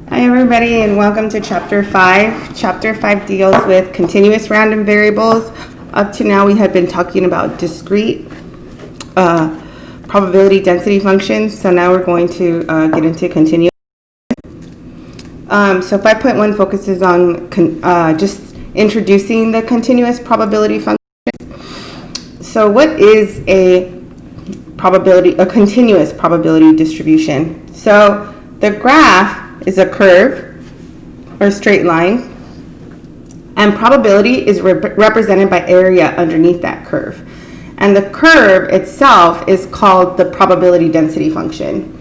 Hi everybody and welcome to Chapter 5. Chapter 5 deals with continuous random variables. Up to now we had been talking about discrete probability density functions, so now we're going to get into continuous. So 5.1 focuses on just introducing the continuous probability function. So what is a continuous probability distribution? So the graph is a curve or a straight line, and probability is represented by area underneath that curve. And the curve itself is called the probability density function.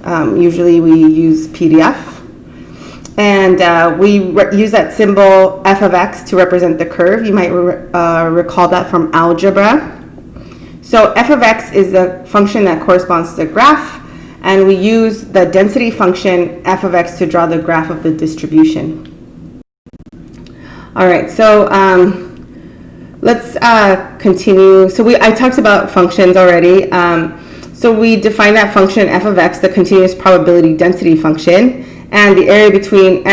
Usually we use PDF, and we use that symbol f of x to represent the curve. You might recall that from algebra. So f of x is the function that corresponds to the graph, and we use the density function f of x to draw the graph of the distribution. All right, so let's continue. So I talked about functions already. So we define that function f of x, the continuous probability density function, and the area between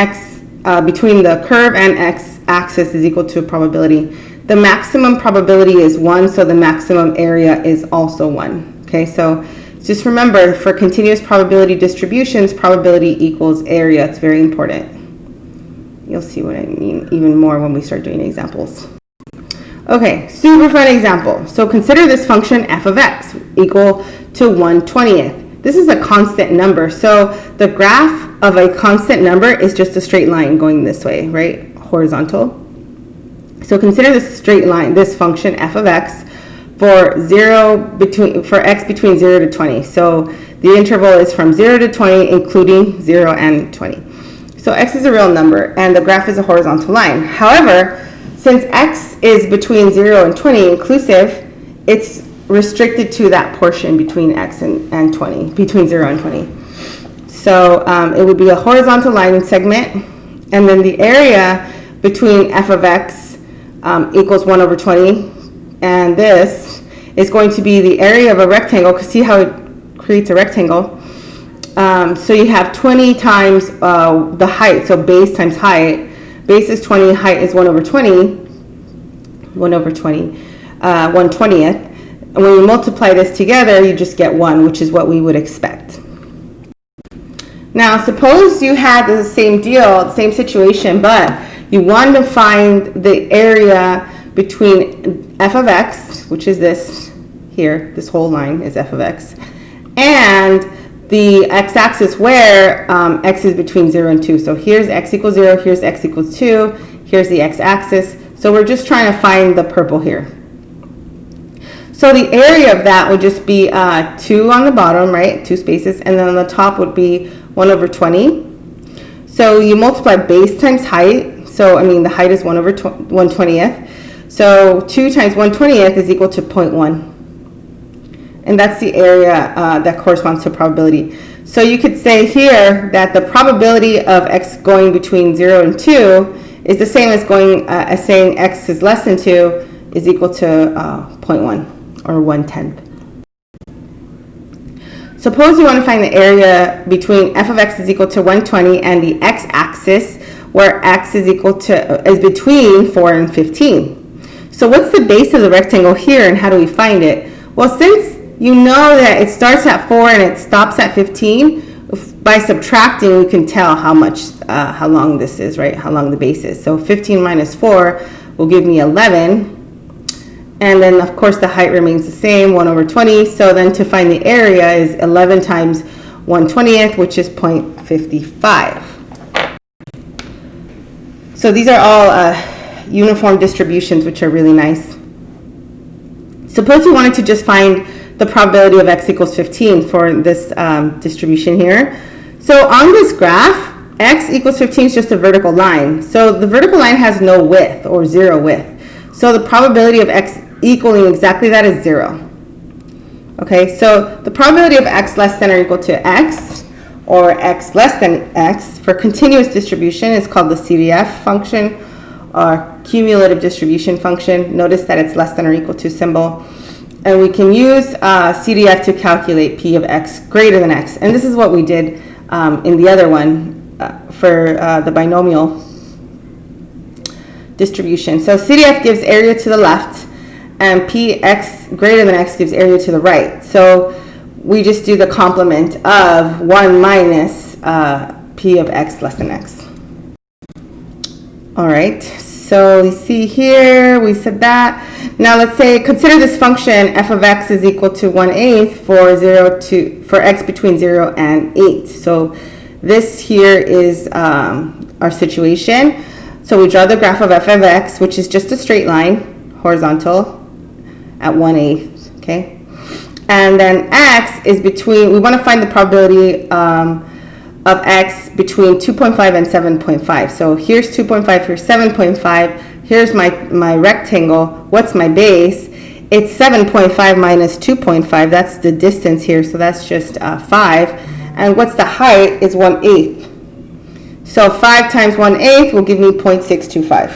between the curve and x-axis is equal to a probability. The maximum probability is 1, so the maximum area is also 1. Okay, so just remember, for continuous probability distributions, probability equals area. It's very important. You'll see what I mean even more when we start doing examples. Okay, super fun example. So consider this function f of x equal to 1/20th. This is a constant number. So the graph of a constant number is just a straight line going this way, right? Horizontal. So consider this straight line, this function f of x, for x between 0 to 20. So the interval is from 0 to 20, including 0 and 20. So x is a real number, and the graph is a horizontal line. However, since x is between 0 and 20 inclusive, it's restricted to that portion between x and 20, between 0 and 20. So it would be a horizontal line segment, and then the area between f of x equals 1/20, and this is going to be the area of a rectangle, because see how it creates a rectangle. So you have 20 times the height, so base times height. Base is 20, height is 1/20, 1/20th. And when you multiply this together, you just get 1, which is what we would expect. Now, suppose you had the same deal, the same situation, but you wanted to find the area between f of x, which is this here, this whole line is f of x, and the x-axis where x is between 0 and 2. So here's x equals 0, here's x equals 2, here's the x-axis. So we're just trying to find the purple here. So the area of that would just be 2 on the bottom, right, 2 spaces, and then on the top would be 1/20. So you multiply base times height. So I mean the height is 1/20th. So 2 times 1/20th is equal to 0.1. And that's the area that corresponds to probability. So you could say here that the probability of x going between 0 and 2 is the same as saying x is less than 2 is equal to 0.1 or 1/10. Suppose you want to find the area between f of x is equal to 120 and the x-axis, where x is between 4 and 15. So what's the base of the rectangle here, and how do we find it? Well, since you know that it starts at 4 and it stops at 15, by subtracting we can tell how long this is, right? How long the base is. So 15 minus 4 will give me 11. And then of course the height remains the same, 1/20. So then to find the area is 11 times 1/20th, which is 0.55. So these are all uniform distributions, which are really nice. Suppose you wanted to just find the probability of x equals 15 for this distribution here. So on this graph, x equals 15 is just a vertical line. So the vertical line has no width or 0 width. So the probability of x equaling exactly that is 0. Okay, so the probability of x less than or equal to x, or x less than x, for continuous distribution is called the CDF function, or cumulative distribution function. Notice that it's less than or equal to symbol. And we can use CDF to calculate p of x greater than x. And this is what we did in the other one. the binomial distribution. So CDF gives area to the left, and Px greater than x gives area to the right. So we just do the complement of 1 minus P of x less than x. All right, so we see here, we said that. Now let's say, consider this function f of x is equal to 1/8 for x between 0 and 8. So this here is our situation. So we draw the graph of f of x, which is just a straight line, horizontal, at 1/8, okay? And then x is between, we want to find the probability of x between 2.5 and 7.5. So here's 2.5, here's 7.5, here's my rectangle. What's my base? It's 7.5 minus 2.5, that's the distance here, so that's just 5. And what's the height is 1/8. So 5 times 1/8 will give me 0.625.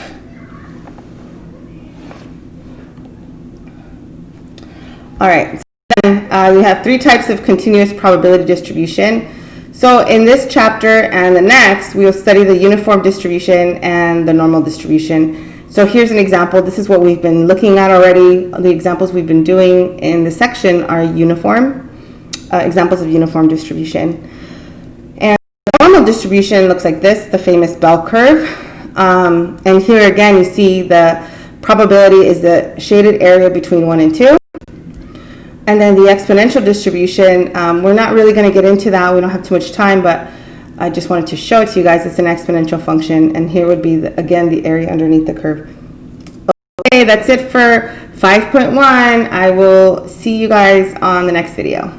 All right, so then we have 3 types of continuous probability distribution. So in this chapter and the next, we will study the uniform distribution and the normal distribution. So here's an example. This is what we've been looking at already. The examples we've been doing in this section are uniform, examples of uniform distribution. And the normal distribution looks like this, the famous bell curve. And here again, you see the probability is the shaded area between 1 and 2. And then the exponential distribution, we're not really going to get into that. We don't have too much time, but I just wanted to show it to you guys. It's an exponential function, and here would be, again, the area underneath the curve. Okay, that's it for 5.1. I will see you guys on the next video.